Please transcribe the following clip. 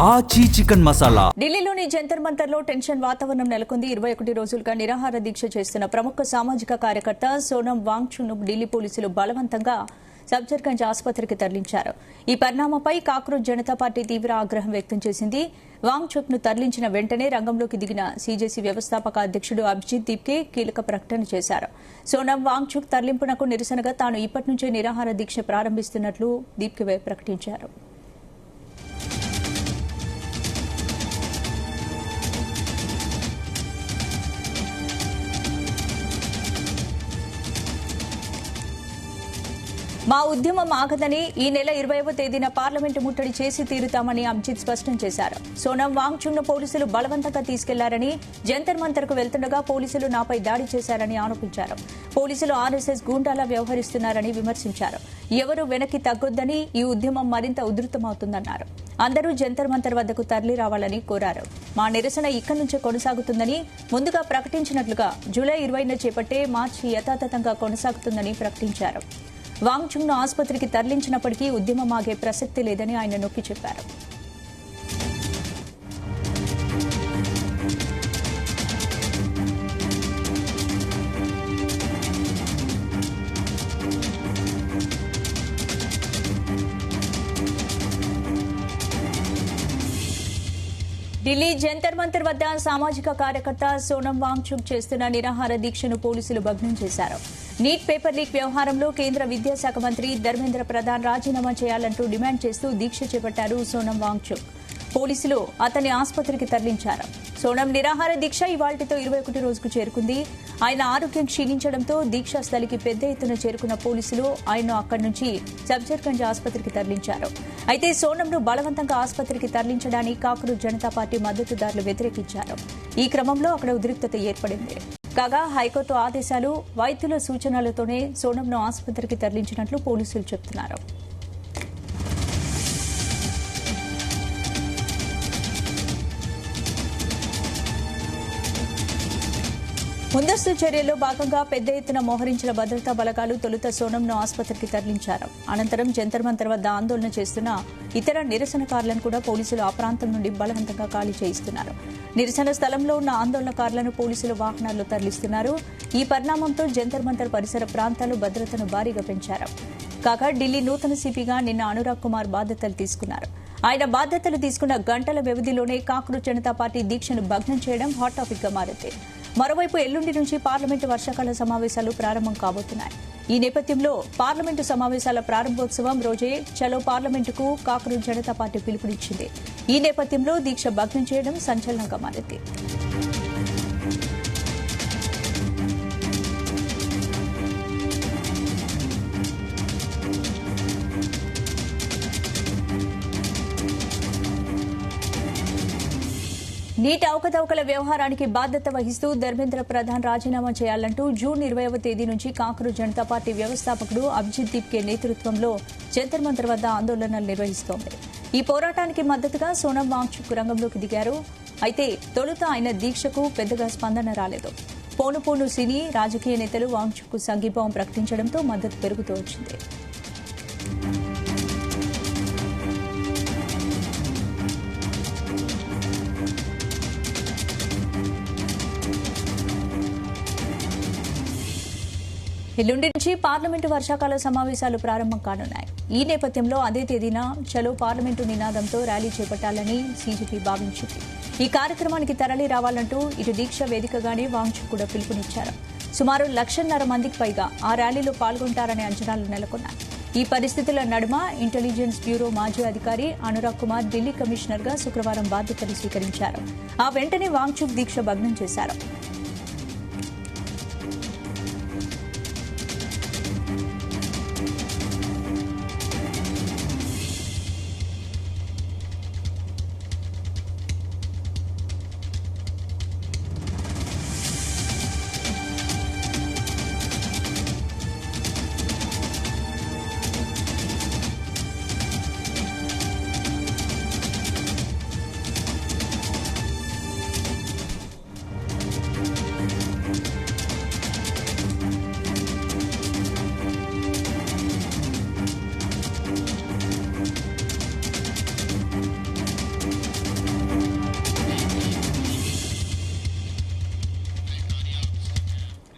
ఆచి చికెన్ మసాలా. ఢిల్లీలోని జంతర్ మంతర్ లో టెన్షన్ వాతావరణం నెలకొంది. 21 రోజులుగా నిరాహార దీక్ష చేస్తున్న ప్రముఖ సామాజిక కార్యకర్త సోనం వాంగ్చుక్ ను ఢిల్లీ పోలీసులు బలవంతంగా సబ్జర్గంజ్ ఆసుపత్రికి తరలించారు. ఈ పరిణామంపై కాక్రోచ్ జనతా పార్టీ తీవ్ర ఆగ్రహం వ్యక్తం చేసింది. వాంగ్చుక్ ను తరలించిన వెంటనే రంగంలోకి దిగిన సీజేసీ వ్యవస్థాపక అధ్యక్షుడు అభిజిత్ దీప్కే కీలక ప్రకటన చేశారు. సోనం వాంగ్చుక్ తరలింపునకు నిరసనగా తాను ఇప్పటి నుంచే నిరాహార దీక్ష ప్రారంభిస్తున్నట్లు దీప్కే ప్రకటించారు. మా ఉద్యమం ఆగదని, ఈ నెల 20వ తేదీన పార్లమెంటు ముట్టడి చేసి తీరుతామని అభిజిత్ స్పష్టం చేశారు. సోనం వాంగ్చుక్ ను పోలీసులు బలవంతంగా తీసుకెళ్లారని, జంతర్ మంతర్ కు వెళ్తుండగా పోలీసులు నాపై దాడి చేశారని ఆరోపించారు. పోలీసులు ఆర్ఎస్ఎస్ గూండాలా వ్యవహరిస్తున్నారని విమర్శించారు. ఎవరూ వెనక్కి తగ్గొద్దని, ఈ ఉద్యమం మరింత ఉధృతమవుతుందన్నారు. అందరూ జంతర్ మంతర్ వద్దకు తరలి రావాలని కోరారు. మా నిరసన ఇక్కడి నుంచే కొనసాగుతుందని ముందుగా ప్రకటించినట్లుగా జూలై 20న చేపట్టే మార్చి యథాతథంగా కొనసాగుతుందని ప్రకటించారు. వాంగ్చుక్ ను ఆసుపత్రికి తరలించినప్పటికీ ఉద్యమం ఆగే ప్రసక్తి లేదని ఆయన నొక్కి చెప్పారు. ఢిల్లీ జంతర్ మంతర్ వద్ద సామాజిక కార్యకర్త సోనం వాంగ్చుక్ చేస్తున్న నిరాహార దీక్షను పోలీసులు భగ్నం చేశారు. నీట్ పేపర్ లీక్ వ్యవహారంలో కేంద్ర విద్యాశాఖ మంత్రి ధర్మేంద్ర ప్రధాన్ రాజీనామా చేయాలంటూ డిమాండ్ చేస్తూ దీక్ష చేపట్టారు సోనం వాంగ్చుక్. పోలీసులు అతన్ని ఆసుపత్రికి తరలించారు. సోనం నిరాహార దీక్ష ఇవాళ్టితో 21 రోజుకు చేరుకుంది. ఆయన ఆరోగ్యం క్షీణించడంతో దీక్షా స్థలికి పెద్ద ఎత్తున చేరుకున్న పోలీసులు ఆయన్ను అక్కడి నుంచి సబ్జర్గంజ్ ఆసుపత్రికి తరలించారు. అయితే సోనంను బలవంతంగా ఆసుపత్రికి తరలించడానికి కాక్రోచ్ జనతా పార్టీ మద్దతుదారులు వ్యతిరేకించారు. ఈ క్రమంలో అక్కడ ఉద్రిక్తత ఏర్పడింది. కాగా హైకోర్టు ఆదేశాలు, వైద్యుల సూచనలతోనే సోనంను ఆసుపత్రికి తరలించినట్లు పోలీసులు చెబుతున్నారు. ముందస్తు చర్యల్లో భాగంగా పెద్ద ఎత్తున మోహరించిన భద్రతా బలగాలు తొలుత సోనంను ఆసుపత్రికి తరలించారు. అనంతరం జంతర్ మంతర్ వద్ద ఆందోళన చేస్తున్న ఇతర నిరసనకారులను కూడా పోలీసులు ఆ ప్రాంతం నుండి బలవంతంగా ఖాళీ చేయిస్తున్నారు. నిరసన స్థలంలో ఉన్న ఆందోళనకారులను పోలీసులు వాహనాల్లో తరలిస్తున్నారు. ఈ పరిణామంతో జంతర్ మంతర్ పరిసర ప్రాంతాలు భద్రతను భారీగా పెంచారు. కాగా ఢిల్లీ నూతన సిపిగా నిన్న అనురాగ్ కుమార్ బాధ్యతలు తీసుకున్నారు. ఆయన బాధ్యతలు తీసుకున్న గంటల వ్యవధిలోనే కాక్రోచ్ జనతా పార్టీ దీక్షను భగ్నం చేయడం హాట్ టాపిక్ గా మారింది. మరోవైపు ఎల్లుండి నుంచి పార్లమెంటు వర్షాకాల సమావేశాలు ప్రారంభం కాబోతున్నాయి. ఈ నేపథ్యంలో పార్లమెంటు సమావేశాల ప్రారంభోత్సవం రోజే చలో పార్లమెంటుకు కాక్రోచ్ జనతా పార్టీ పిలుపునిచ్చింది. ఈ నేపథ్యంలో దీక్ష భగ్నం చేయడం సంచలనంగా మారింది. నీట్ అవకతవకల వ్యవహారానికి బాధ్యత వహిస్తూ ధర్మేంద్ర ప్రధాన్ రాజీనామా చేయాలంటూ జూన్ 20వ తేదీ నుంచి కాక్రోచ్ జనతా పార్టీ వ్యవస్థాపకుడు అభిజిత్ దీప్కే నేతృత్వంలో జంతర్ మంతర్ వద్ద ఆందోళనలు నిర్వహిస్తోంది. ఈ పోరాటానికి మద్దతుగా సోనం వాంగ్చుక్ రంగంలోకి దిగారు. అయితే తొలుత ఆయన దీక్షకు పెద్దగా స్పందన రాలేదు. పోను సినీ రాజకీయ నేతలు వాంగ్చుక్ కు సంఘీభావం ప్రకటించడంతో మద్దతు పెరుగుతూ వచ్చింది. ఎల్లుండి నుంచి పార్లమెంటు వర్షాకాల సమావేశాలు ప్రారంభం కానున్నాయి. ఈ నేపథ్యంలో అదే తేదీన చలో పార్లమెంటు నినాదంతో ర్యాలీ చేపట్టాలని సీజీపీ భావించింది. ఈ కార్యక్రమానికి తరలి రావాలంటూ ఇటు దీక్ష వేదికగానే వాంగ్చుక్ కూడా పిలుపునిచ్చారు. సుమారు 1,50,000 మందికి పైగా ఆ ర్యాలీలో పాల్గొంటారనే అంచనాలు నెలకొన్నాయి. ఈ పరిస్థితుల నడుమ ఇంటెలిజెన్స్ బ్యూరో మాజీ అధికారి అనురాగ్ కుమార్ ఢిల్లీ కమిషనర్ గా శుక్రవారం బాధ్యతలు స్వీకరించారు. ఆ వెంటనే వాంగ్చుక్ దీక్ష భగ్నం చేశారు.